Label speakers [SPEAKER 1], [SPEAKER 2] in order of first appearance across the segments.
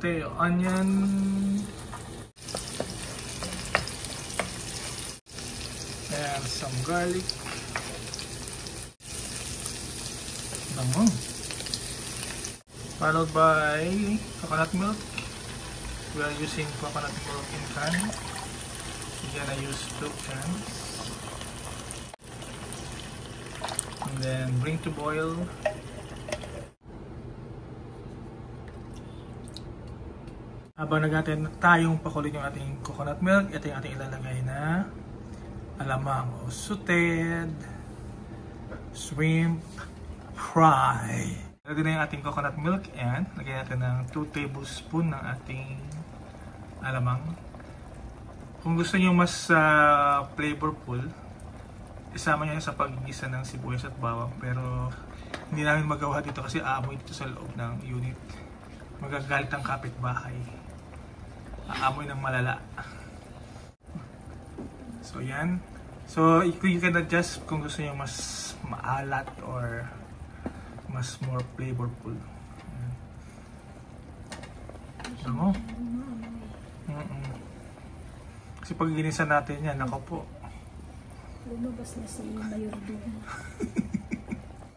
[SPEAKER 1] saute your onion. And some garlic. Bango. Followed by coconut milk. We are using coconut milk in can. We're gonna use 2 cans. And then bring to boil. Habang nag-atin tayong pakuloyin yung ating coconut milk, ito yung ating ilalagay na alamang o sauteed shrimp fry. Lagyan na yung ating coconut milk and lagyan natin ng 2 tablespoons ng ating alamang. Kung gusto niyo mas flavorful, isama niyo sa paggisa ng sibuyas at bawang, pero hindi namin magawa dito kasi aamoy dito sa loob ng unit. Magagalit ang kapitbahay. Aamoy ng malala. So yan. So you can adjust kung gusto niyo mas maalat or mas more flavorful. Ano? Kasi pag ginisa natin yan, ako po.
[SPEAKER 2] Lumabas na si Mayor doon.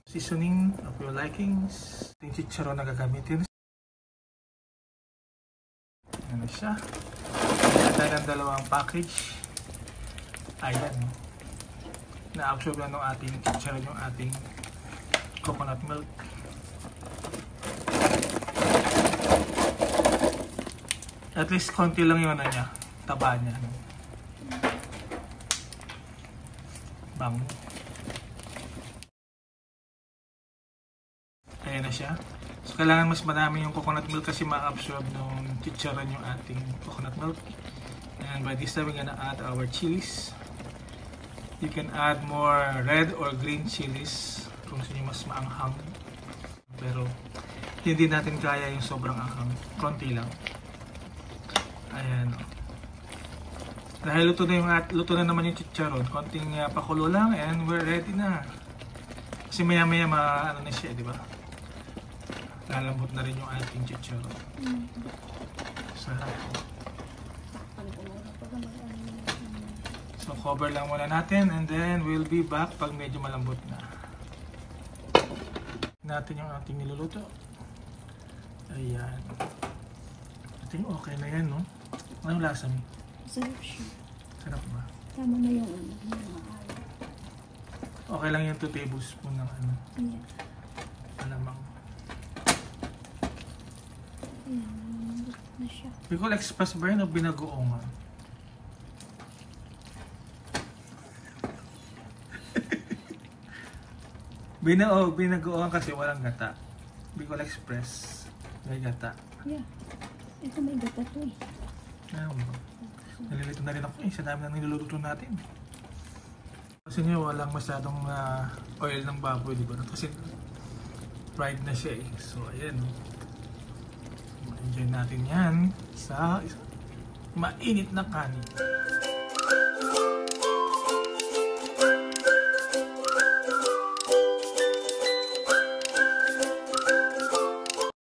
[SPEAKER 1] Seasoning of your likings. Yung chicharon na gagamitin. Ano siya? Kaya ng 2 package. Ayan. Na-absorb na ng ating chicharon yung ating coconut milk. At least konti lang yung ano niya, taba niya. Bang. Ayan na siya. So kailangan mas marami yung coconut milk kasi ma-absorb nung chicharon yung ating coconut milk. And by this time we're gonna add our chilies. You can add more red or green chilies kung gusto niyo mas maanghang. Pero hindi natin kaya yung sobrang anghang. Konti lang. Ayan. Dahil luto na naman yung chicharon, konting pakulo lang and we're ready na. Kasi maya maya ano na siya, di ba? Lalambot na rin yung ating chicharon. Sarap. So cover lang muna natin and then we'll be back pag medyo malambot na. Natin yung ating niluluto. Ayan. I think okay na yan, no? Anong lasa mo?
[SPEAKER 2] Sarap siya.
[SPEAKER 1] Sarap ba?
[SPEAKER 2] Tama na yung maalat.
[SPEAKER 1] Okay lang yung 2 tablespoons ng ano?
[SPEAKER 2] Yeah.
[SPEAKER 1] Alamang.
[SPEAKER 2] Ayan, na siya.
[SPEAKER 1] Bicol Express ba yun o binagoongan? Binagoongan kasi walang gata. Bicol Express may gata.
[SPEAKER 2] Yeah. Ito may gata to eh.
[SPEAKER 1] Nalilito na rin ako sa dami na niluluto natin. Kasi nga walang masyadong oil ng baboy, di ba? Kasi fried na siya eh. So ayan. Enjoy natin yan sa mainit na kanin.